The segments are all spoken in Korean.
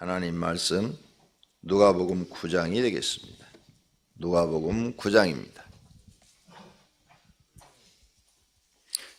하나님 말씀 누가복음 9장이 되겠습니다. 누가복음 9장입니다.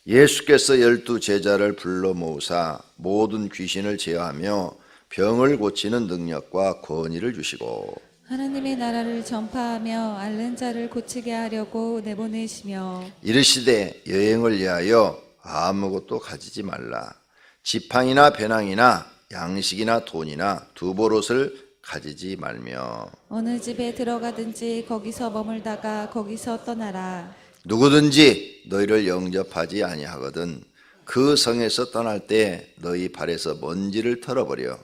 예수께서 12제자를 불러 모으사 모든 귀신을 제어하며 병을 고치는 능력과 권위를 주시고 하나님의 나라를 전파하며 앓는 자를 고치게 하려고 내보내시며 이르시되 여행을 위하여 아무것도 가지지 말라. 지팡이나 배낭이나 양식이나 돈이나 두보롯을 가지지 말며 어느 집에 들어가든지 거기서 머물다가 거기서 떠나라. 누구든지 너희를 영접하지 아니하거든 그 성에서 떠날 때 너희 발에서 먼지를 털어버려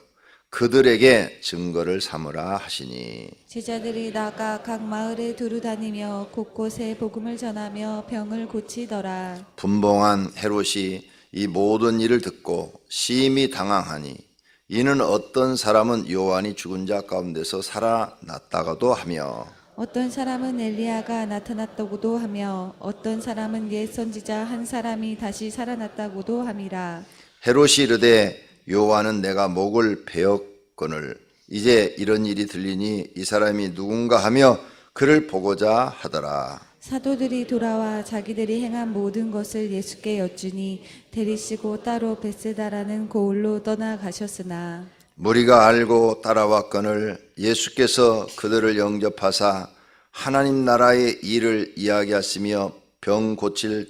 그들에게 증거를 삼으라 하시니 제자들이 나가 각 마을에 두루 다니며 곳곳에 복음을 전하며 병을 고치더라. 분봉한 헤롯이 이 모든 일을 듣고 심히 당황하니 이는 어떤 사람은 요한이 죽은 자 가운데서 살아났다가도 하며 어떤 사람은 엘리야가 나타났다고도 하며 어떤 사람은 옛 선지자 한 사람이 다시 살아났다고도 함이라. 헤롯이 이르되 요한은 내가 목을 베었거늘 이제 이런 일이 들리니 이 사람이 누군가 하며 그를 보고자 하더라. 사도들이 돌아와 자기들이 행한 모든 것을 예수께 여쭈니 데리시고 따로 벳세다라는 고을로 떠나가셨으나 무리가 알고 따라왔거늘 예수께서 그들을 영접하사 하나님 나라의 일을 이야기하시며 병 고칠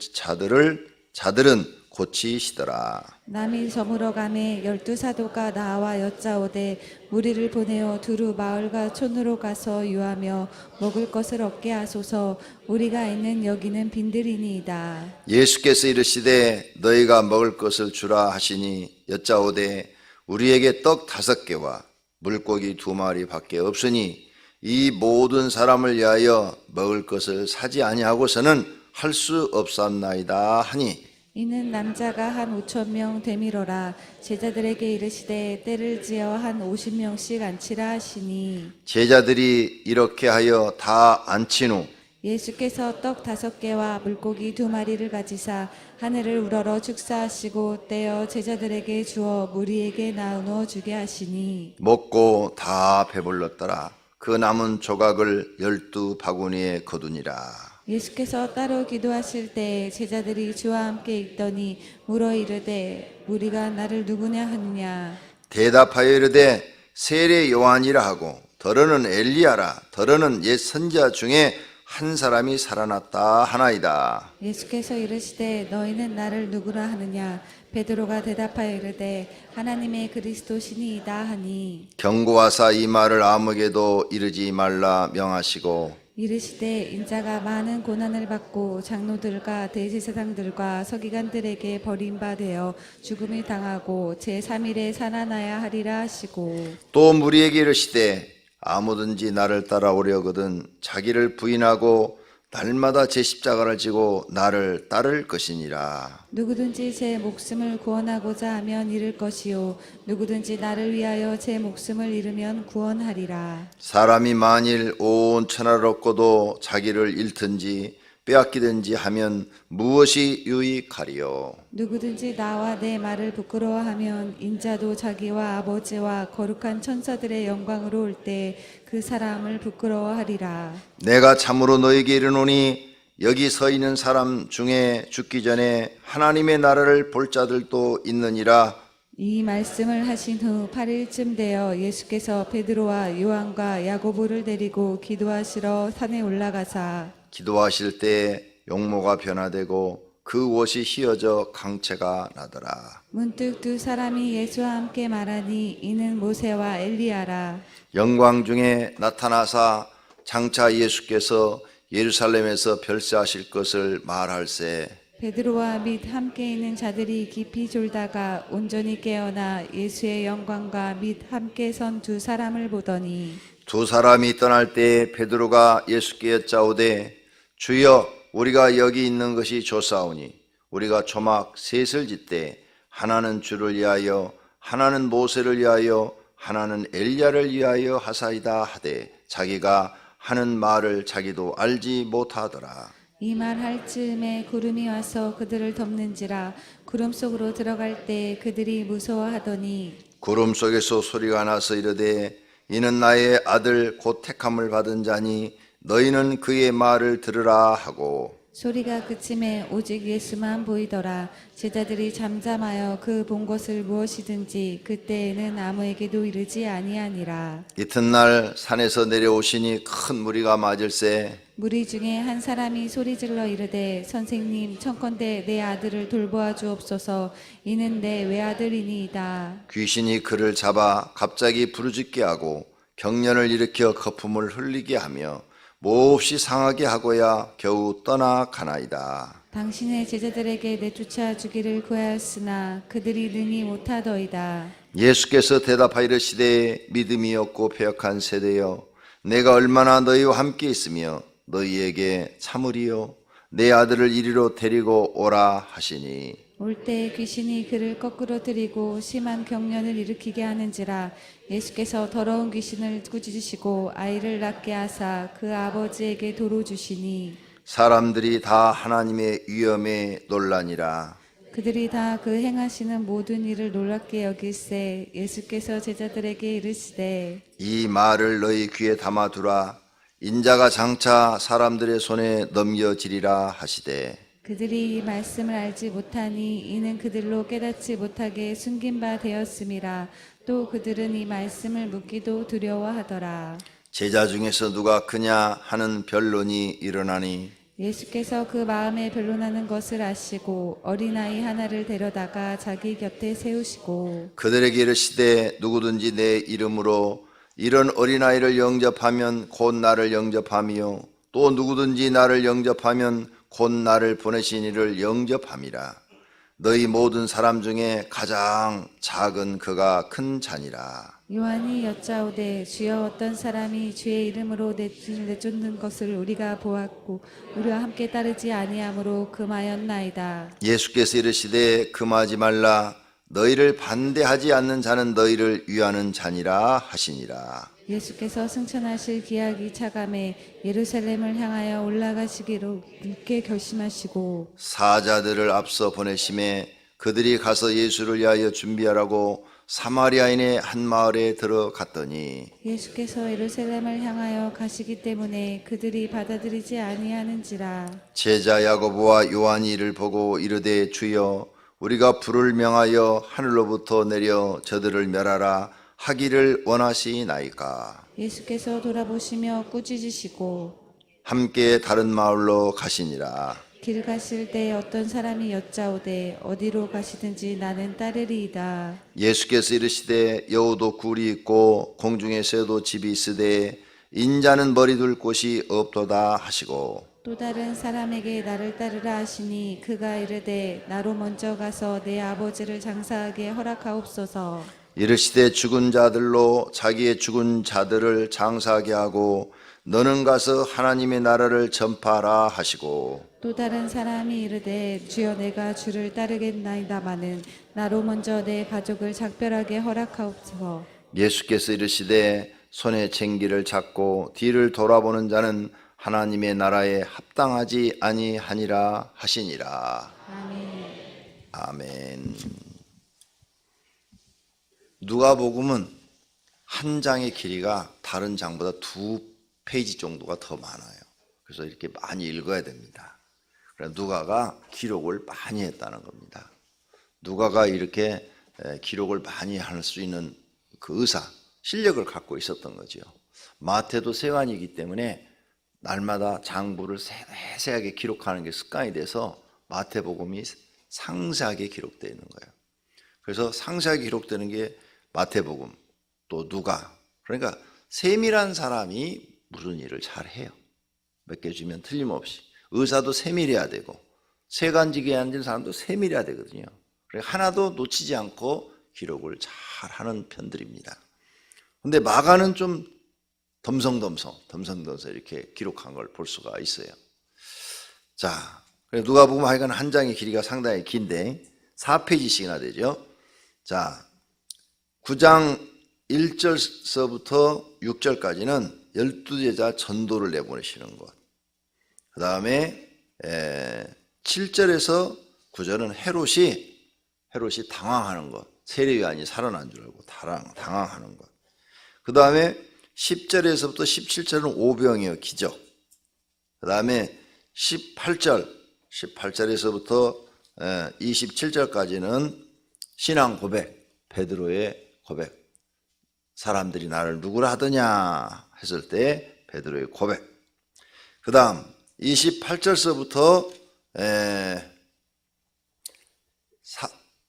자들은 고치시더라. 남이 저물어 가매 12사도가 나와 여짜오되 무리를 보내어 두루 마을과 촌으로 가서 유하며 먹을 것을 얻게 하소서. 우리가 있는 여기는 빈들이니이다. 예수께서 이르시되 너희가 먹을 것을 주라 하시니 여짜오되 우리에게 떡 5개와 물고기 2마리 밖에 없으니 이 모든 사람을 위하여 먹을 것을 사지 아니하고서는 할 수 없사옵나이다 하니 이는 남자가 한 5,000명 되밀어라. 제자들에게 이르시되 때를 지어 한 50명씩 앉히라 하시니 제자들이 이렇게 하여 다 앉힌 후 예수께서 떡 5개와 물고기 2마리를 가지사 하늘을 우러러 축사하시고 떼어 제자들에게 주어 무리에게 나누어 주게 하시니 먹고 다 배불렀더라. 그 남은 조각을 12바구니에 거두니라. 예수께서 따로 기도하실 때 제자들이 주와 함께 있더니 물어 이르되 우리가 나를 누구냐 하느냐. 대답하여 이르되 세례 요한이라 하고 더러는 엘리야라 더러는 옛 선지자 중에 한 사람이 살아났다 하나이다. 예수께서 이르시되 너희는 나를 누구라 하느냐. 베드로가 대답하여 이르되 하나님의 그리스도시니이다 하니 경고하사 이 말을 아무에게도 이르지 말라 명하시고 이르시되 인자가 많은 고난을 받고 장로들과 대제사장들과 서기관들에게 버림받아 죽음을 당하고 제3일에 살아나야 하리라 하시고 또 무리에게 이르시되 아무든지 나를 따라오려거든 자기를 부인하고 날마다 제 십자가를 지고 나를 따를 것이니라. 누구든지 제 목숨을 구원하고자 하면 잃을 것이요 누구든지 나를 위하여 제 목숨을 잃으면 구원하리라. 사람이 만일 온 천하를 얻고도 자기를 잃든지 빼앗기든지 하면 무엇이 유익하리요. 누구든지 나와 내 말을 부끄러워하면 인자도 자기와 아버지와 거룩한 천사들의 영광으로 올 때 그 사람을 부끄러워하리라. 내가 참으로 너에게 이르노니 여기 서 있는 사람 중에 죽기 전에 하나님의 나라를 볼 자들도 있느니라. 이 말씀을 하신 후 8일쯤 되어 예수께서 베드로와 요한과 야고보를 데리고 기도하시러 산에 올라가사 기도하실 때 용모가 변화되고 그 옷이 휘어져 강체가 나더라. 문득 두 사람이 예수와 함께 말하니 이는 모세와 엘리야라. 영광 중에 나타나사 장차 예수께서 예루살렘에서 별세하실 것을 말할세. 베드로와 및 함께 있는 자들이 깊이 졸다가 온전히 깨어나 예수의 영광과 및 함께 선 두 사람을 보더니 두 사람이 떠날 때 베드로가 예수께 여짜오되 주여 우리가 여기 있는 것이 좋사오니 우리가 초막 셋을 짓되 하나는 주를 위하여 하나는 모세를 위하여 하나는 엘리야를 위하여 하사이다 하되 자기가 하는 말을 자기도 알지 못하더라. 이 말 할 즈음에 구름이 와서 그들을 덮는지라. 구름 속으로 들어갈 때 그들이 무서워하더니 구름 속에서 소리가 나서 이르되 이는 나의 아들 곧 택함을 받은 자니 너희는 그의 말을 들으라 하고 소리가 그침에 오직 예수만 보이더라. 제자들이 잠잠하여 그 본 것을 무엇이든지 그때에는 아무에게도 이르지 아니하니라. 이튿날 산에서 내려오시니 큰 무리가 맞을세 무리 중에 한 사람이 소리질러 이르되 선생님 청컨대 내 아들을 돌보아 주옵소서. 이는 내 외아들이니이다. 귀신이 그를 잡아 갑자기 부르짖게 하고 경련을 일으켜 거품을 흘리게 하며 몹시 상하게 하고야 겨우 떠나가나이다. 당신의 제자들에게 내쫓아 주기를 구하였으나 그들이 능히 못하더이다. 예수께서 대답하여 이르시되 믿음이 없고 패역한 세대여 내가 얼마나 너희와 함께 있으며 너희에게 참으리요 내 아들을 이리로 데리고 오라 하시니 올 때 귀신이 그를 거꾸로 들이고 심한 경련을 일으키게 하는지라. 예수께서 더러운 귀신을 꾸짖으시고 아이를 낳게 하사 그 아버지에게 도로 주시니 사람들이 다 하나님의 위엄에 놀라니라. 그들이 다 그 행하시는 모든 일을 놀랍게 여길세 예수께서 제자들에게 이르시되 이 말을 너희 귀에 담아두라. 인자가 장차 사람들의 손에 넘겨지리라 하시되 그들이 이 말씀을 알지 못하니 이는 그들로 깨닫지 못하게 숨긴 바 되었음이라. 또 그들은 이 말씀을 묻기도 두려워하더라. 제자 중에서 누가 크냐 하는 변론이 일어나니 예수께서 그 마음에 변론하는 것을 아시고 어린아이 하나를 데려다가 자기 곁에 세우시고 그들에게 이르시되 누구든지 내 이름으로 이런 어린아이를 영접하면 곧 나를 영접하며 또 누구든지 나를 영접하면 곧 나를 보내신 이를 영접함이라. 너희 모든 사람 중에 가장 작은 그가 큰 자니라. 요한이 여짜오되 주여 어떤 사람이 주의 이름으로 내쫓는 것을 우리가 보았고 우리와 함께 따르지 아니하므로 금하였나이다. 예수께서 이르시되 금하지 말라. 너희를 반대하지 않는 자는 너희를 위하는 자니라 하시니라. 예수께서 승천하실 기약이 차감해 예루살렘을 향하여 올라가시기로 굳게 결심하시고 사자들을 앞서 보내심에 그들이 가서 예수를 위하여 준비하라고 사마리아인의 한 마을에 들어갔더니 예수께서 예루살렘을 향하여 가시기 때문에 그들이 받아들이지 아니하는지라. 제자 야고보와 요한이 이를 보고 이르되 주여 우리가 불을 명하여 하늘로부터 내려 저들을 멸하라 하기를 원하시나이까. 예수께서 돌아보시며 꾸짖으시고 함께 다른 마을로 가시니라. 길 가실 때 어떤 사람이 여짜오되 어디로 가시든지 나는 따르리이다. 예수께서 이르시되 여우도 굴이 있고 공중에 새도 집이 있으되 인자는 머리 둘 곳이 없도다 하시고 또 다른 사람에게 나를 따르라 하시니 그가 이르되 나로 먼저 가서 내 아버지를 장사하게 허락하옵소서. 이르시되 죽은 자들로 자기의 죽은 자들을 장사하게 하고 너는 가서 하나님의 나라를 전파하라 하시고 또 다른 사람이 이르되 주여 내가 주를 따르겠나이다마는 나로 먼저 내 가족을 작별하게 허락하옵소서. 예수께서 이르시되 손에 쟁기를 잡고 뒤를 돌아보는 자는 하나님의 나라에 합당하지 아니하니라 하시니라. 아멘. 아멘. 누가복음은 한 장의 길이가 다른 장보다 2페이지 정도가 더 많아요. 그래서 이렇게 많이 읽어야 됩니다. 그래서 누가가 기록을 많이 했다는 겁니다. 누가가 이렇게 기록을 많이 할 수 있는 그 의사, 실력을 갖고 있었던 거죠. 마태도 세관이기 때문에 날마다 장부를 세세하게 기록하는 게 습관이 돼서 마태복음이 상세하게 기록되어 있는 거예요. 그래서 상세하게 기록되는 게 마태복음, 또 누가. 그러니까 세밀한 사람이 무슨 일을 잘해요. 몇 개 주면 틀림없이. 의사도 세밀해야 되고 세관직에 앉은 사람도 세밀해야 되거든요. 그러니까 하나도 놓치지 않고 기록을 잘하는 편들입니다. 근데 마가는 좀 덤성덤성 이렇게 기록한 걸 볼 수가 있어요. 자, 누가복음 하여간 한 장의 길이가 상당히 긴데 4페이지씩이나 되죠. 자, 9장 1절서부터 6절까지는 12제자 전도를 내보내시는 것. 그 다음에 7절에서 9절은 헤롯이 당황하는 것, 세례요한이 살아난 줄 알고 당황하는 것. 그 다음에 10절에서부터 17절은 오병이어 기적. 그 다음에 18절에서부터 27절까지는 신앙 고백, 베드로의 고백. 사람들이 나를 누구라 하더냐 했을 때 베드로의 고백. 그 다음 28절서부터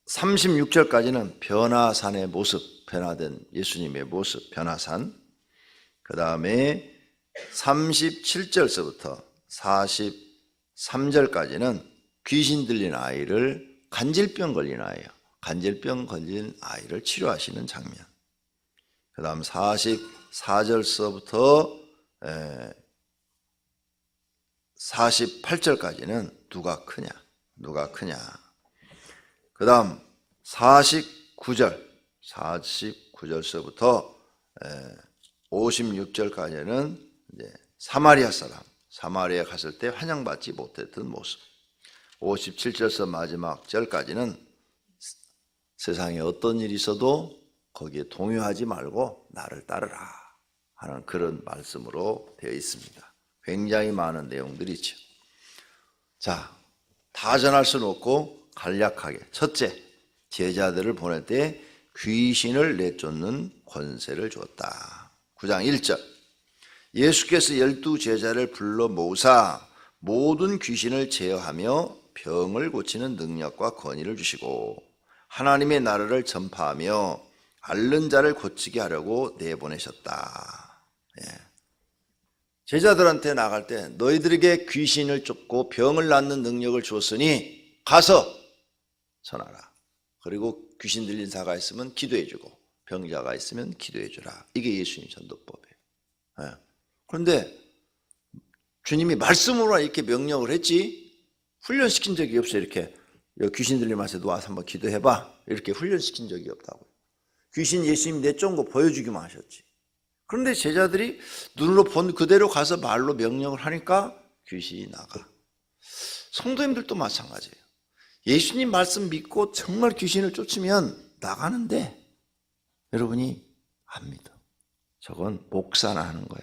36절까지는 변화산의 모습, 변화된 예수님의 모습, 변화산. 그 다음에 37절서부터 43절까지는 귀신 들린 아이를, 간질병 걸린 아이를 치료하시는 장면. 그 다음 44절서부터 48절까지는 누가 크냐. 그 다음 49절서부터 56절까지는 이제 사마리아 사람, 사마리아 갔을 때 환영받지 못했던 모습. 57절서 마지막 절까지는 세상에 어떤 일이 있어도 거기에 동요하지 말고 나를 따르라 하는 그런 말씀으로 되어 있습니다. 굉장히 많은 내용들이죠. 자, 다 전할 수는 없고 간략하게. 첫째, 제자들을 보낼 때 귀신을 내쫓는 권세를 주었다. 9장 1절. 예수께서 12제자를 불러 모으사 모든 귀신을 제어하며 병을 고치는 능력과 권위를 주시고 하나님의 나라를 전파하며 앓는 자를 고치게 하려고 내보내셨다. 제자들한테 나갈 때 너희들에게 귀신을 쫓고 병을 낫는 능력을 주었으니 가서 전하라. 그리고 귀신 들린 자가 있으면 기도해주고 병자가 있으면 기도해주라. 이게 예수님 전도법이에요. 그런데 주님이 말씀으로 이렇게 명령을 했지 훈련시킨 적이 없어요. 이렇게 귀신 들린 맛에도 와서 한번 기도해봐. 이렇게 훈련시킨 적이 없다고요. 귀신 예수님이 내쫓은 거 보여주기만 하셨지. 그런데 제자들이 눈으로 본 그대로 가서 말로 명령을 하니까 귀신이 나가. 성도님들도 마찬가지예요. 예수님 말씀 믿고 정말 귀신을 쫓으면 나가는데 여러분이 안 믿어. 저건 목사나 하는 거야.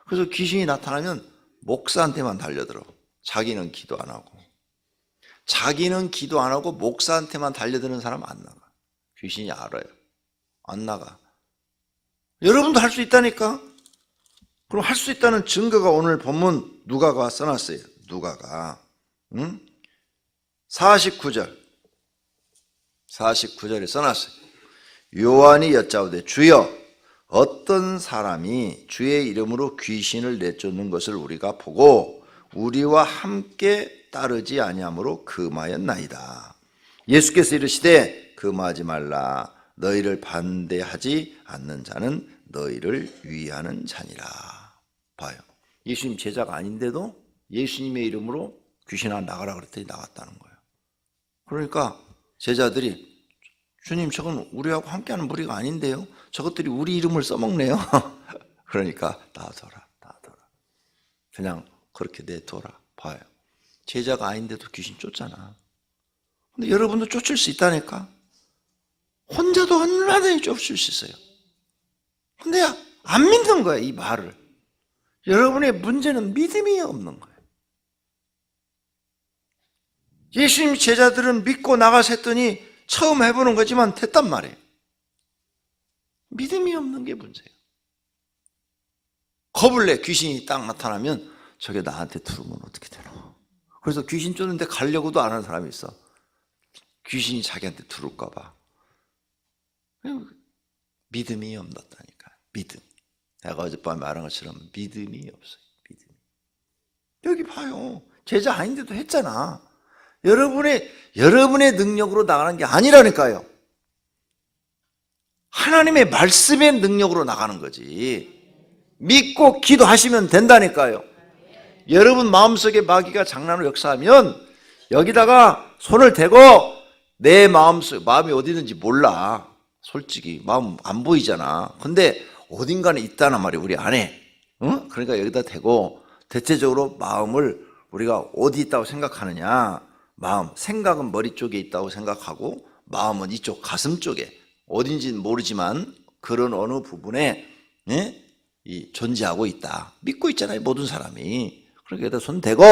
그래서 귀신이 나타나면 목사한테만 달려들어. 자기는 기도 안 하고 목사한테만 달려드는 사람 안 나가. 귀신이 알아요. 안 나가. 여러분도 할 수 있다니까. 그럼 할 수 있다는 증거가 오늘 본문 누가가 써놨어요. 누가가 49절에 써놨어요. 요한이 여짜오되 주여 어떤 사람이 주의 이름으로 귀신을 내쫓는 것을 우리가 보고 우리와 함께 따르지 아니하므로 금하였나이다. 예수께서 이르시되 금하지 말라. 너희를 반대하지 않는 자는 너희를 위하는 자니라. 봐요. 예수님 제자가 아닌데도 예수님의 이름으로 귀신 하나 나가라 그랬더니 나갔다는 거예요. 그러니까 제자들이 주님 저건 우리하고 함께하는 무리가 아닌데요. 저것들이 우리 이름을 써먹네요. 그러니까 놔둬라. 그냥 그렇게 내둬라. 봐요. 제자가 아닌데도 귀신 쫓잖아. 근데 여러분도 쫓을 수 있다니까. 혼자도 얼마든지 쫓을 수 있어요. 근데 안 믿는 거야, 이 말을. 여러분의 문제는 믿음이 없는 거예요. 예수님 제자들은 믿고 나가서 했더니 처음 해보는 거지만 됐단 말이에요. 믿음이 없는 게 문제예요. 겁을 내. 귀신이 딱 나타나면 저게 나한테 들어오면 어떻게 되나. 그래서 귀신 쫓는데 가려고도 안 하는 사람이 있어. 귀신이 자기한테 들어올까 봐. 믿음이 없다니까. 믿음. 내가 어젯밤에 말한 것처럼 믿음이 없어요. 믿음이. 여기 봐요. 제자 아닌데도 했잖아. 여러분의 능력으로 나가는 게 아니라니까요. 하나님의 말씀의 능력으로 나가는 거지. 믿고 기도하시면 된다니까요. 여러분 마음속에 마귀가 장난으로 역사하면 여기다가 손을 대고 내 마음이 어디 있는지 몰라. 솔직히 마음 안 보이잖아. 근데 어딘가는 있다는 말이에요. 우리 안에. 그러니까 여기다 대고 대체적으로 마음을 우리가 어디 있다고 생각하느냐. 생각은 머리 쪽에 있다고 생각하고 마음은 이쪽 가슴 쪽에 어딘지는 모르지만 그런 어느 부분에 이 존재하고 있다. 믿고 있잖아요, 모든 사람이. 그러니까 여기다 손 대고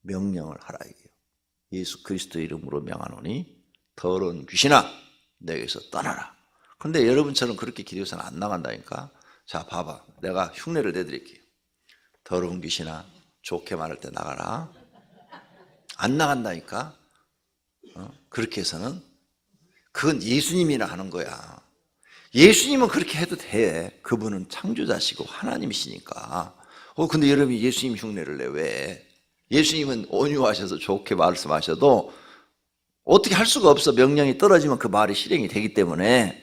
명령을 하라 이게요. 예수 그리스도 이름으로 명하노니 더러운 귀신아 내게서 떠나라. 그런데 여러분처럼 그렇게 기도해서는 안 나간다니까. 자, 봐봐. 내가 흉내를 내드릴게요. 더러운 귀신아, 좋게 말할 때 나가라. 안 나간다니까. 그렇게 해서는 그건 예수님이나 하는 거야. 예수님은 그렇게 해도 돼. 그분은 창조자시고 하나님이시니까. 근데 여러분이 예수님 흉내를 내. 왜? 예수님은 온유하셔서 좋게 말씀하셔도 어떻게 할 수가 없어. 명령이 떨어지면 그 말이 실행이 되기 때문에.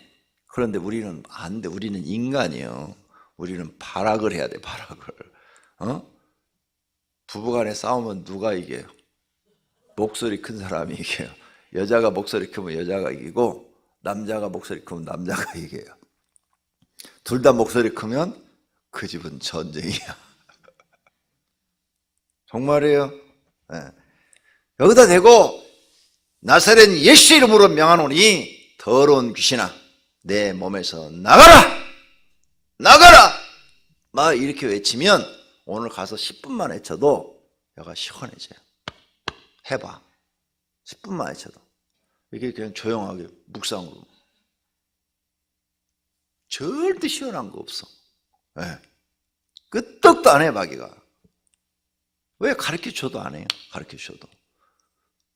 그런데 우리는 안 돼. 우리는 인간이에요. 우리는 발악을 해야 돼. 발악을. 부부간에 싸우면 누가 이겨요? 목소리 큰 사람이 이겨요. 여자가 목소리 크면 여자가 이기고 남자가 목소리 크면 남자가 이겨요. 둘 다 목소리 크면 그 집은 전쟁이야. 정말이에요. 네. 여기다 대고 나사렛 예수 이름으로 명하노니 더러운 귀신아 내 몸에서 나가라! 나가라! 막 이렇게 외치면 오늘 가서 10분만 외쳐도 여가 시원해져요. 해봐. 10분만 외쳐도. 이게 그냥 조용하게 묵상으로. 절대 시원한 거 없어. 네. 끄떡도 안 해, 마귀가. 왜 가르쳐줘도 안 해요? 가르쳐줘도.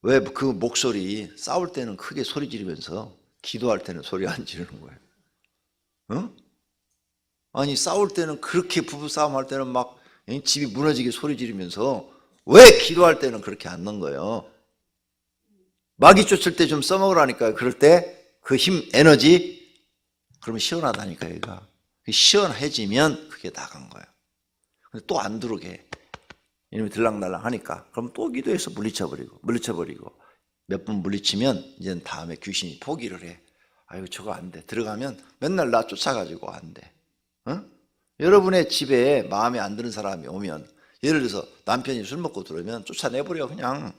왜 그 목소리 싸울 때는 크게 소리 지르면서 기도할 때는 소리 안 지르는 거예요? 응? 아니 싸울 때는 그렇게 부부싸움 할 때는 막 집이 무너지게 소리 지르면서 왜 기도할 때는 그렇게 안 넣은 거예요? 마귀 쫓을 때 좀 써먹으라니까요. 그럴 때 그 힘, 에너지 그러면 시원하다니까 얘가. 시원해지면 그게 나간 거예요. 근데 또 안 들어오게 해. 이놈이 들락날락 하니까 그럼 또 기도해서 물리쳐버리고 몇 번 물리치면 이제 다음에 귀신이 포기를 해. 아이고 저거 안 돼. 들어가면 맨날 나 쫓아가지고 안 돼. 응? 여러분의 집에 마음에 안 드는 사람이 오면 예를 들어서 남편이 술 먹고 들어오면 쫓아내버려 그냥.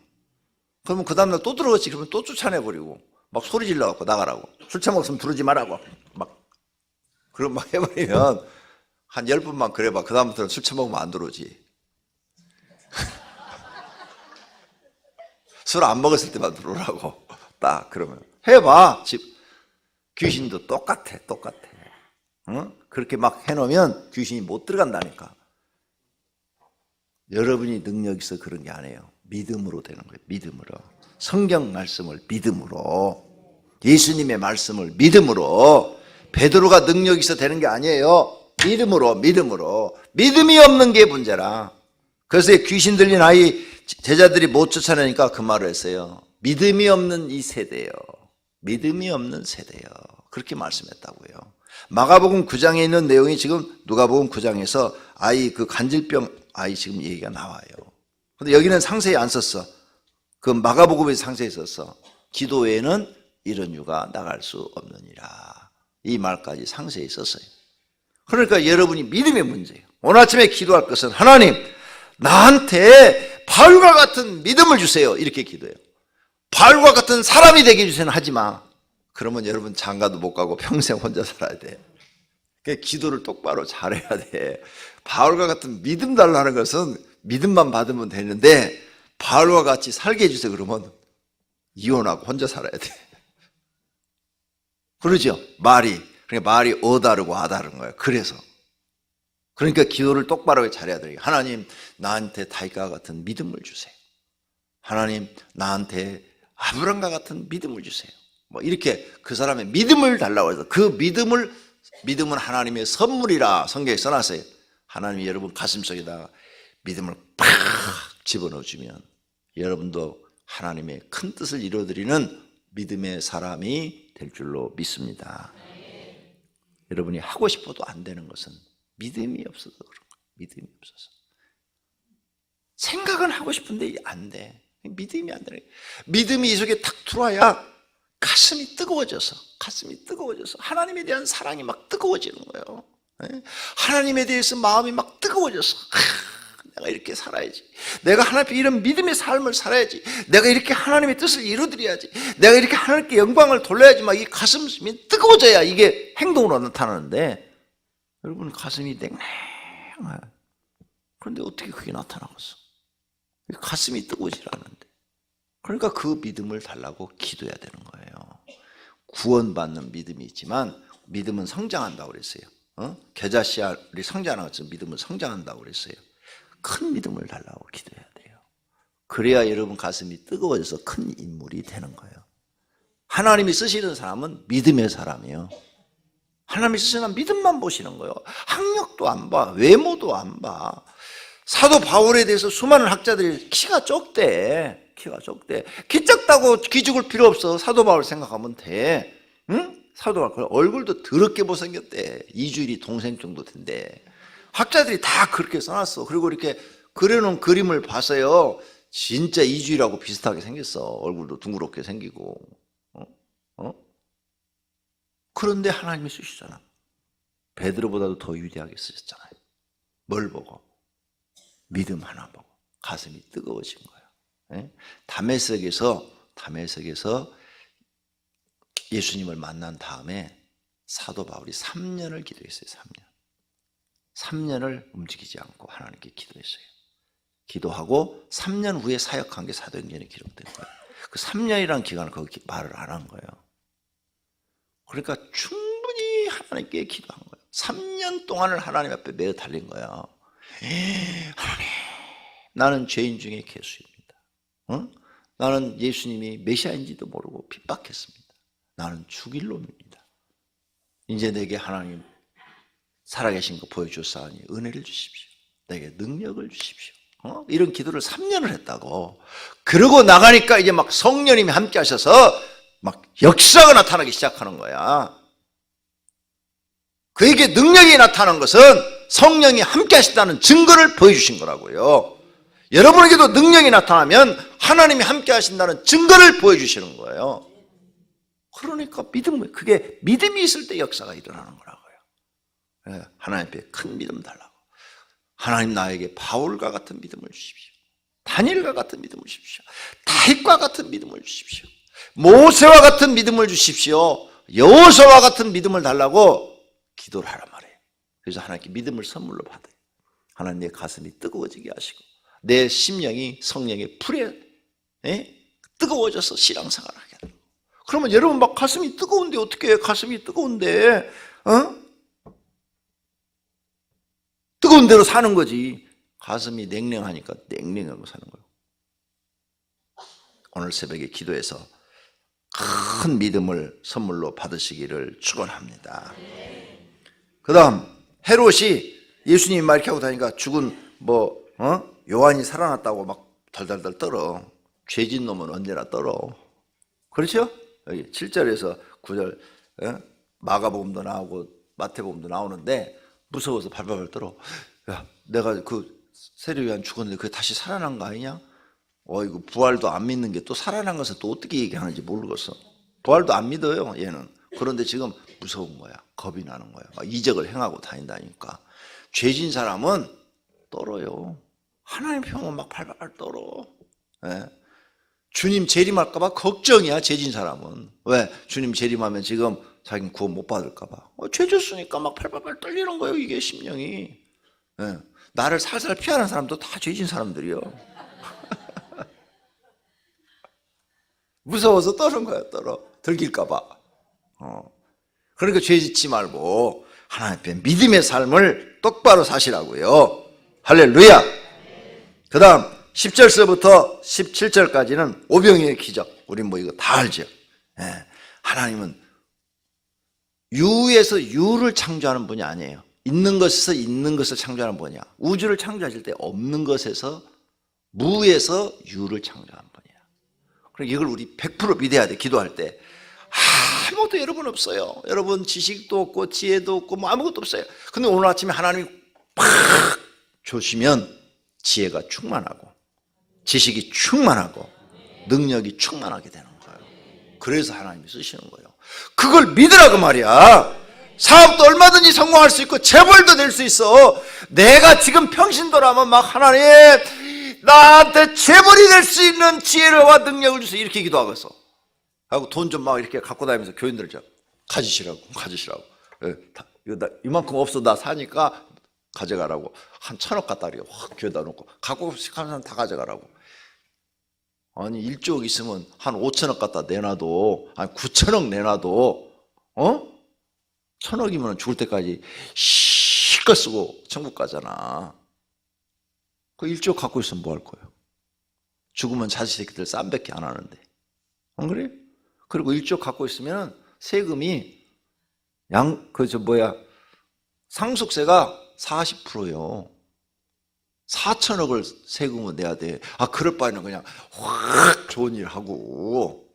그러면 그 다음날 또 들어갔지. 그러면 또 쫓아내버리고 막 소리 질러갖고 나가라고. 술 처먹었으면 들어오지 말라고 막 그럼 막 해버리면 한 10번만 그래봐. 그 다음부터는 술 처먹으면 안 들어오지. 술 안 먹었을 때만 들어오라고. 딱 그러면 해봐. 집 귀신도 똑같아. 응? 그렇게 막 해놓으면 귀신이 못 들어간다니까. 여러분이 능력 있어 그런 게 아니에요. 믿음으로 되는 거예요. 믿음으로. 성경 말씀을 믿음으로. 예수님의 말씀을 믿음으로. 베드로가 능력 있어 되는 게 아니에요. 믿음으로. 믿음이 없는 게 문제라. 그래서 귀신 들린 아이 제자들이 못 쫓아내니까 그 말을 했어요. 믿음이 없는 이 세대요. 믿음이 없는 세대요. 그렇게 말씀했다고요. 마가복음 9장에 있는 내용이 지금 누가복음 9장에서 아이 그 간질병 아이 지금 얘기가 나와요. 근데 여기는 상세히 안 썼어. 그 마가복음에서 상세히 썼어. 기도 외에는 이런 유가 나갈 수 없느니라. 이 말까지 상세히 썼어요. 그러니까 여러분이 믿음의 문제예요. 오늘 아침에 기도할 것은 하나님 나한테 바울과 같은 믿음을 주세요. 이렇게 기도해요. 바울과 같은 사람이 되게 해주세요. 하지 마. 그러면 여러분 장가도 못 가고 평생 혼자 살아야 돼. 그러니까 기도를 똑바로 잘해야 돼. 바울과 같은 믿음 달라는 것은 믿음만 받으면 되는데 바울과 같이 살게 해주세요. 그러면 이혼하고 혼자 살아야 돼. 그러죠? 그러니까 말이 다르고 다른 거예요. 그러니까 기도를 똑바로 잘해야 돼요. 하나님 나한테 다윗과 같은 믿음을 주세요. 하나님 나한테 아브람과 같은 믿음을 주세요. 뭐 이렇게 그 사람의 믿음을 달라고 해서 그 믿음은 하나님의 선물이라 성경에 써놨어요. 하나님이 여러분 가슴속에다가 믿음을 팍 집어넣어 주면 여러분도 하나님의 큰 뜻을 이루어드리는 믿음의 사람이 될 줄로 믿습니다. 여러분이 하고 싶어도 안 되는 것은 믿음이 없어서 그런 거예요. 믿음이 없어서. 생각은 하고 싶은데 안 돼. 믿음이 안 되는 거예요. 믿음이 이 속에 탁 들어와야 가슴이 뜨거워져서 하나님에 대한 사랑이 막 뜨거워지는 거예요. 하나님에 대해서 마음이 막 뜨거워져서 내가 이렇게 살아야지. 내가 하나님 앞에 이런 믿음의 삶을 살아야지. 내가 이렇게 하나님의 뜻을 이루드려야지. 내가 이렇게 하나님께 영광을 돌려야지. 막 이 가슴이 뜨거워져야 이게 행동으로 나타나는데, 여러분 가슴이 냉랭해요. 그런데 어떻게 그게 나타나겠어? 가슴이 뜨거워지지 않는데. 그러니까 그 믿음을 달라고 기도해야 되는 거예요. 구원받는 믿음이 있지만 믿음은 성장한다고 그랬어요. 겨자씨알이 성장하는 것처럼 믿음은 성장한다고 그랬어요. 큰 믿음을 달라고 기도해야 돼요. 그래야 여러분 가슴이 뜨거워져서 큰 인물이 되는 거예요. 하나님이 쓰시는 사람은 믿음의 사람이에요. 하나님이 쓰시는 사람은 믿음만 보시는 거예요. 학력도 안 봐, 외모도 안 봐. 사도 바울에 대해서 수많은 학자들이 키가 적대. 키 작다고 기죽을 필요 없어. 사도 바울 생각하면 돼. 응? 사도 바울 얼굴도 더럽게 못생겼대. 이주일이 동생 정도 된대. 학자들이 다 그렇게 써놨어. 그리고 이렇게 그려놓은 그림을 봐서요, 진짜 이주일하고 비슷하게 생겼어. 얼굴도 둥그렇게 생기고. 그런데 하나님이 쓰시잖아. 베드로보다도 더 위대하게 쓰셨잖아요. 뭘 보고? 믿음 하나 보고 가슴이 뜨거워진 거예요. 다메섹에서 예수님을 만난 다음에 사도 바울이 3년을 기도했어요. 3년을 움직이지 않고 하나님께 기도했어요. 기도하고 3년 후에 사역한 게 사도행전에 기록된 거예요. 그 3년이라는 기간을 거기 말을 안 한 거예요. 그러니까 충분히 하나님께 기도한 거예요. 3년 동안을 하나님 앞에 매어 달린 거예요. 하나님, 나는 죄인 중에 괴수입니다. 나는 예수님이 메시아인지도 모르고 핍박했습니다. 나는 죽일 놈입니다. 이제 내게 하나님 살아계신 거 보여주사오니 은혜를 주십시오. 내게 능력을 주십시오. 이런 기도를 3년을 했다고. 그러고 나가니까 이제 막 성령님이 함께 하셔서 막 역사가 나타나기 시작하는 거야. 그에게 능력이 나타난 것은 성령이 함께 하신다는 증거를 보여주신 거라고요. 여러분에게도 능력이 나타나면 하나님이 함께 하신다는 증거를 보여주시는 거예요. 그러니까 그게 믿음이 있을 때 역사가 일어나는 거라고요. 하나님 앞에 큰 믿음 달라고. 하나님 나에게 바울과 같은 믿음을 주십시오. 다니엘과 같은 믿음을 주십시오. 다윗과 같은 믿음을 주십시오. 모세와 같은 믿음을 주십시오. 여호수아와 같은 믿음을 달라고 기도를 하란 말이에요. 그래서 하나님께 믿음을 선물로 받아요. 하나님 내 가슴이 뜨거워지게 하시고 내 심령이 성령의 불에 뜨거워져서 신앙생활을 하게 돼요. 그러면 여러분 막 가슴이 뜨거운데 어떻게 해요? 가슴이 뜨거운데 뜨거운 대로 사는 거지. 가슴이 냉랭하니까 냉랭하고 사는 거예요. 오늘 새벽에 기도해서 큰 믿음을 선물로 받으시기를 축원합니다. 그 다음 헤롯이 예수님이 막 이렇게 하고 다니니까 죽은 요한이 살아났다고 막 덜덜덜 떨어. 죄진 놈은 언제나 떨어. 그렇죠? 여기 7절에서 9절 마가복음도 나오고 마태복음도 나오는데 무서워서 발발발 떨어. 야, 내가 그 세례요한 죽었는데 그게 다시 살아난 거 아니냐? 이거 부활도 안 믿는 게 또 살아난 것을 또 어떻게 얘기하는지 모르겠어. 부활도 안 믿어요, 얘는. 그런데 지금 무서운 거야. 겁이 나는 거야. 막 이적을 행하고 다닌다니까. 죄진 사람은 떨어요. 하나님 평은 막 발발 떨어. 주님 재림할까 봐 걱정이야, 죄진 사람은. 왜? 주님 재림하면 지금 자기는 구원 못 받을까 봐. 죄 졌으니까 막 발발 떨리는 거예요, 이게 심령이. 나를 살살 피하는 사람도 다 죄진 사람들이요. 무서워서 떠는 거야, 들킬까 봐. 그러니까 죄 짓지 말고 하나님 앞에 믿음의 삶을 똑바로 사시라고요. 할렐루야. 그 다음 10절서부터 17절까지는 오병이의 기적. 우린 이거 다 알죠. 하나님은 유에서 유를 창조하는 분이 아니에요. 있는 것에서 있는 것을 창조하는 분이야. 우주를 창조하실 때 없는 것에서 무에서 유를 창조하는 분이야. 그러니까 이걸 우리 100% 믿어야 돼. 기도할 때 아무것도 여러분 없어요. 여러분 지식도 없고 지혜도 없고 아무것도 없어요. 근데 오늘 아침에 하나님이 팍 주시면 지혜가 충만하고 지식이 충만하고 능력이 충만하게 되는 거예요. 그래서 하나님이 쓰시는 거예요. 그걸 믿으라고 말이야. 사업도 얼마든지 성공할 수 있고 재벌도 될 수 있어. 내가 지금 평신도라면 막 하나님 나한테 재벌이 될 수 있는 지혜와 능력을 주세요 이렇게 기도하겠어. 하고 돈 좀 막 이렇게 갖고 다니면서 교인들 좀 가지시라고. 예, 이만큼 없어 나 사니까 가져가라고. 한 1,000억 갖다 이렇게 확 교회다 놓고 갖고 싶은 사람 다 가져가라고. 아니 1조 있으면 한 5천억 갖다 내놔도 한 9천억 내놔도 1,000억이면 죽을 때까지 실컷 쓰고 천국 가잖아. 그 1조 갖고 있으면 뭐 할 거예요? 죽으면 자식 새끼들 쌈밖에 안 하는데. 안 그래? 그리고 1조 갖고 있으면 세금이 상속세가 40%예요. 4천억을 세금을 내야 돼. 그럴 바에는 그냥 확 좋은 일 하고,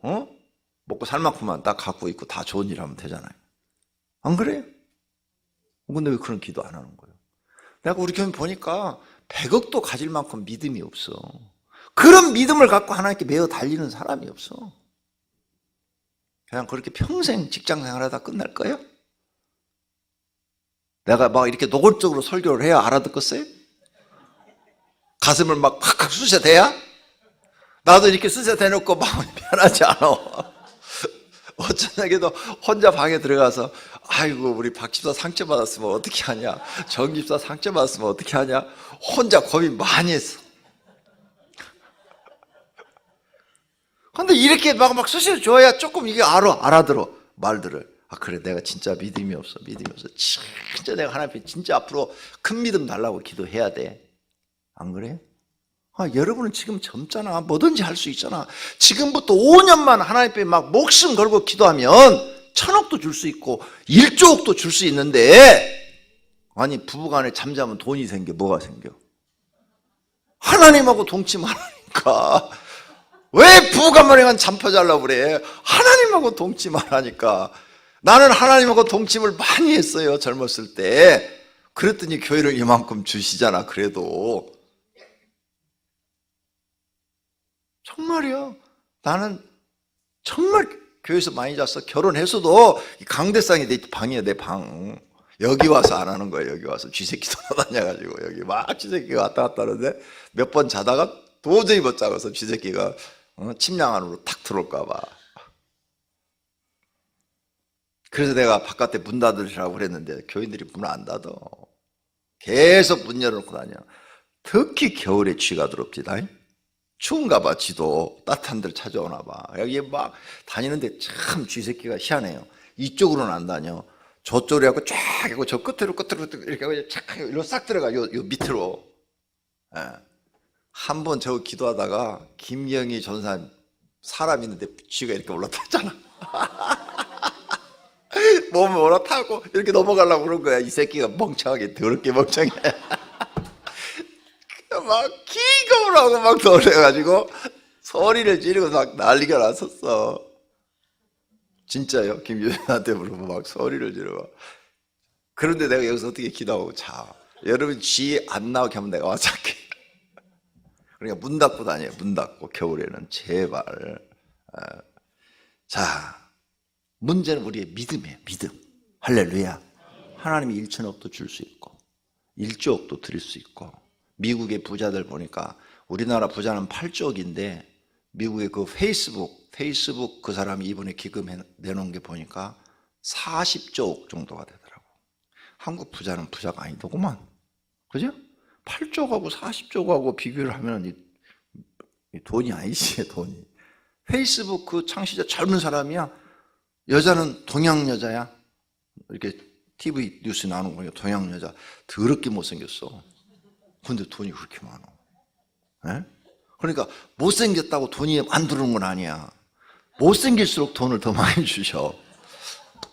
먹고 살 만큼만 딱 갖고 있고 다 좋은 일 하면 되잖아요. 안 그래요? 근데 왜 그런 기도 안 하는 거예요? 내가 우리 교회 보니까 100억도 가질 만큼 믿음이 없어. 그런 믿음을 갖고 하나님께 매어 달리는 사람이 없어. 그냥 그렇게 평생 직장 생활하다 끝날 거예요? 내가 막 이렇게 노골적으로 설교를 해야 알아듣겠어요? 가슴을 막 팍팍 쑤셔대야? 나도 이렇게 쑤셔대놓고 마음이 편하지 않아. 어쩌냐게도 혼자 방에 들어가서 아이고 우리 박 집사 상처받았으면 어떻게 하냐, 정 집사 상처받았으면 어떻게 하냐, 혼자 고민 많이 했어. 근데 이렇게 막 쑤셔줘야 조금 이게 알아들어 말들을. 그래 내가 진짜 믿음이 없어. 진짜 내가 하나님 앞에 진짜 앞으로 큰 믿음 달라고 기도해야 돼. 안 그래요? 여러분은 지금 젊잖아. 뭐든지 할 수 있잖아. 지금부터 5년만 하나님 앞에 막 목숨 걸고 기도하면 1,000억도 줄 수 있고 1조억도 줄 수 있는데, 아니 부부간에 잠자면 돈이 생겨. 뭐가 생겨? 하나님하고 동치 말하니까. 왜 부부간만에만 잠 퍼자려고 그래? 하나님하고 동치 말하니까. 나는 하나님하고 동침을 많이 했어요 젊었을 때. 그랬더니 교회를 이만큼 주시잖아. 그래도 정말이야. 나는 정말 교회에서 많이 잤어. 결혼해서도 강대상이 내 방이야. 내 방. 여기 와서 안 하는 거야. 여기 와서 쥐새끼 돌아다녀가지고 여기 막 쥐새끼가 왔다 갔다 하는데 몇 번 자다가 도저히 못 자고서 쥐새끼가 침낭 안으로 탁 들어올까 봐. 그래서 내가 바깥에 문 닫으시라고 그랬는데 교인들이 문을 안 닫아. 계속 문 열어놓고 다녀. 특히 겨울에 쥐가 더럽지다. 추운가 봐. 지도 따뜻한 데를 찾아오나 봐. 여기 막 다니는데 참 쥐새끼가 희한해요. 이쪽으로는 안 다녀. 저쪽으로 해갖고 쫙 하고 저 끝으로 이렇게 하고 착 이리로 싹 들어가. 요 밑으로. 한 번 저 기도하다가 김경희 전사님 사람 있는데 쥐가 이렇게 올라탔잖아. 몸을 올라타고 이렇게 넘어가려고 그런 거야. 이 새끼가 멍청하게 더럽게 멍청해. 막 기겁을 하고 막 놀래가지고 소리를 지르고 막 난리가 났었어. 진짜요. 김유진한테 물어보면 막 소리를 지르고. 그런데 내가 여기서 어떻게 기도하고 자. 여러분 쥐 안 나오게 하면 내가 와서 할게. 그러니까 문 닫고 다녀요. 문 닫고 겨울에는 제발. 자, 문제는 우리의 믿음이에요. 믿음. 할렐루야. 하나님이 1,000억도 줄 수 있고 1조억도 드릴 수 있고. 미국의 부자들 보니까 우리나라 부자는 8조억인데 미국의 그 페이스북 그 사람이 이번에 기금 내놓은 게 보니까 40조억 정도가 되더라고. 한국 부자는 부자가 아니더구만. 그죠? 8조하고 40조하고 비교를 하면 이 돈이 아니지. 돈이. 페이스북 그 창시자 젊은 사람이야. 여자는 동양 여자야. 이렇게 TV 뉴스 나오는 거예요. 동양 여자 더럽게 못생겼어. 근데 돈이 그렇게 많아. 에? 그러니까 못생겼다고 돈이 안 들어오는 건 아니야. 못생길수록 돈을 더 많이 주셔.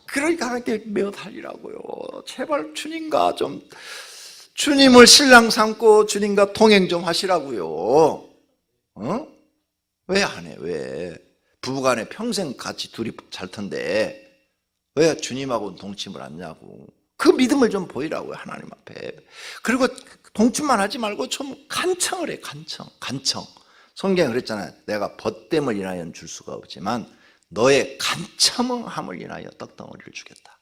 그러니까 하나님께 매어 달리라고요. 제발 주님과 좀 주님을 신랑 삼고 주님과 동행 좀 하시라고요. 왜 안 해? 왜? 부부간에 평생 같이 둘이 잘 텐데 왜 주님하고 동침을 않냐고. 그 믿음을 좀 보이라고요. 하나님 앞에. 그리고 동침만 하지 말고 좀 간청을 해. 간청. 성경에 그랬잖아요. 내가 벗됨을 인하여 줄 수가 없지만 너의 간청함을 인하여 떡덩어리를 주겠다.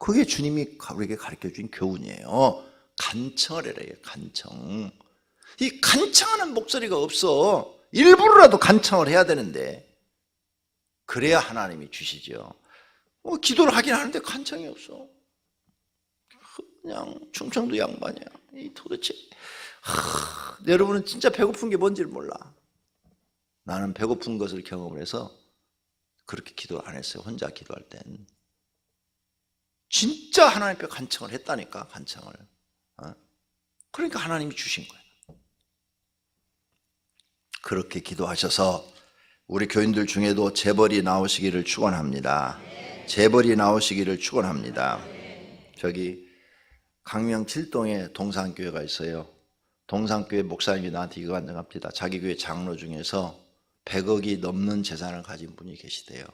그게 주님이 우리에게 가르쳐준 교훈이에요. 간청을 해라. 간청. 이 간청하는 목소리가 없어. 일부러라도 간청을 해야 되는데 그래야 하나님이 주시죠. 기도를 하긴 하는데 간청이 없어. 그냥 충청도 양반이야. 이 도대체 여러분은 진짜 배고픈 게 뭔지를 몰라. 나는 배고픈 것을 경험을 해서 그렇게 기도를 안 했어요. 혼자 기도할 땐 진짜 하나님 앞에 간청을 했다니까. 간청을. 그러니까 하나님이 주신 거예요. 그렇게 기도하셔서 우리 교인들 중에도 재벌이 나오시기를 축원합니다. 재벌이 나오시기를 축원합니다. 저기 강명 7동에 동산교회가 있어요. 동산교회 목사님이 나한테 이거 간증합니다. 자기 교회 장로 중에서 100억이 넘는 재산을 가진 분이 계시대요.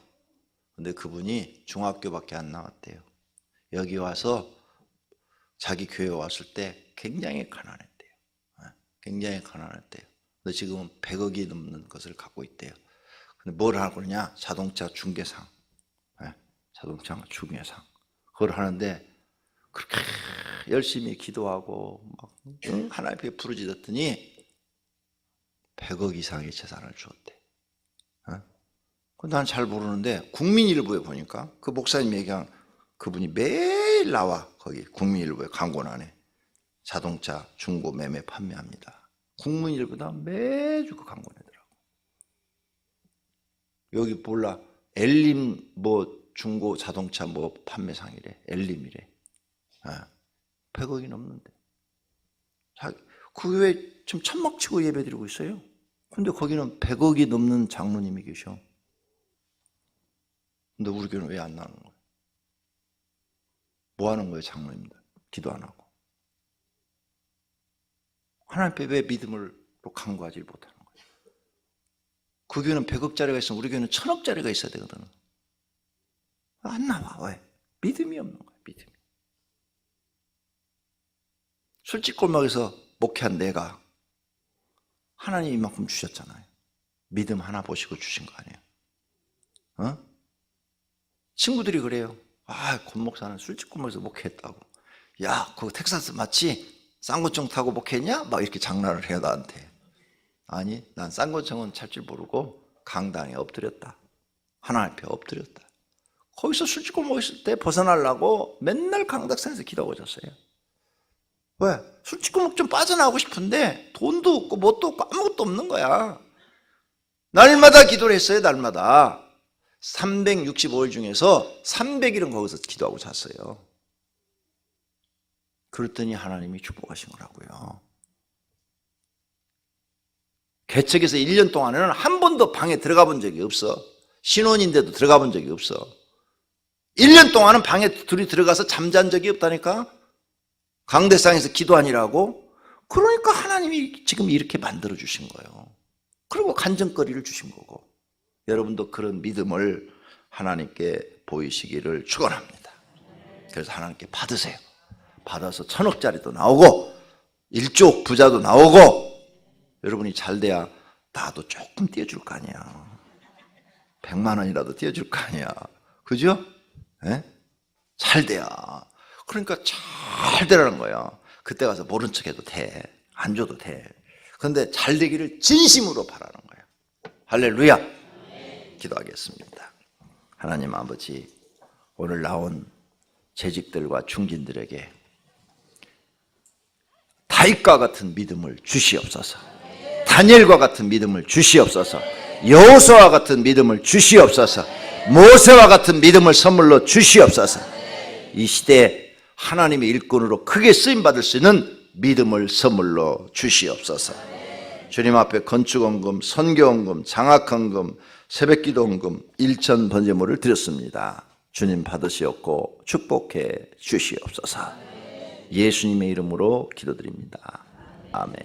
근데 그분이 중학교밖에 안 나왔대요. 여기 와서 자기 교회에 왔을 때 굉장히 가난했대요. 굉장히 가난했대요. 근데 지금은 100억이 넘는 것을 갖고 있대요. 근데 뭘 하고 그러냐? 자동차 중개상. 자동차 중개상. 그걸 하는데 그렇게 열심히 기도하고 막 하나님 앞에 부르짖었더니 100억 이상의 재산을 주었대. 난 잘 모르는데 국민일보에 보니까 그 목사님 얘기한 그분이 매일 나와. 거기 국민일보에 광고란에 자동차 중고 매매 판매합니다. 국민일보다 매주 그 광고 내더라고. 여기 몰라. 엘림 뭐 중고 자동차 뭐 판매상이래. 엘림이래. 100억이 넘는데. 그 교회 지금 천막 치고 예배 드리고 있어요. 근데 거기는 100억이 넘는 장로님이 계셔. 근데 우리 교회는 왜 안 나오는 거예요? 뭐 하는 거예요, 장로님들? 기도 안 하고. 하나님 앞에 왜 믿음으로 간구하지 못하는 거예요? 그 교회는 100억짜리가 있으면 우리 교회는 1000억짜리가 있어야 되거든. 안 나와. 왜? 믿음이 없는 거예요, 믿음이. 술집골목에서 목회한 내가 하나님 이만큼 주셨잖아요. 믿음 하나 보시고 주신 거 아니에요? 친구들이 그래요. 권목사는 술집골목에서 목회했다고. 야, 그거 텍사스 맞지? 쌍권총 타고 목회했냐? 막 이렇게 장난을 해요, 나한테. 아니, 난 쌍권총은 찰 줄 모르고 강당에 엎드렸다. 하나님 앞에 엎드렸다. 거기서 술집골목 있을 때 벗어나려고 맨날 강덕산에서 기도하고 잤어요. 왜? 술집골목 좀 빠져나오고 싶은데 돈도 없고 뭣도 없고 아무것도 없는 거야. 날마다 기도를 했어요. 날마다 365일 중에서 300일은 거기서 기도하고 잤어요. 그랬더니 하나님이 축복하신 거라고요. 개척에서 1년 동안에는 한 번도 방에 들어가 본 적이 없어. 신혼인데도 들어가 본 적이 없어. 1년 동안은 방에 둘이 들어가서 잠잔 적이 없다니까. 강대상에서 기도하니라고. 그러니까 하나님이 지금 이렇게 만들어 주신 거예요. 그리고 간증거리를 주신 거고. 여러분도 그런 믿음을 하나님께 보이시기를 축원합니다. 그래서 하나님께 받으세요. 받아서 1000억짜리도 나오고 1조 부자도 나오고. 여러분이 잘 돼야 나도 조금 띄워줄 거 아니야. 100만 원이라도 띄워줄 거 아니야. 그죠? 네? 잘 돼야. 그러니까 잘 되라는 거예요. 그때 가서 모른 척해도 돼. 안 줘도 돼. 그런데 잘 되기를 진심으로 바라는 거예요. 할렐루야. 기도하겠습니다. 하나님 아버지, 오늘 나온 재직들과 중진들에게 다윗과 같은 믿음을 주시옵소서. 다니엘과 같은 믿음을 주시옵소서. 여호수아와 같은 믿음을 주시옵소서. 모세와 같은 믿음을 선물로 주시옵소서. 이 시대에 하나님의 일꾼으로 크게 쓰임받을 수 있는 믿음을 선물로 주시옵소서. 주님 앞에 건축원금, 선교원금, 장학헌금, 새벽기도원금, 일천 번제물을 드렸습니다. 주님 받으시옵고 축복해 주시옵소서. 예수님의 이름으로 기도드립니다. 아멘.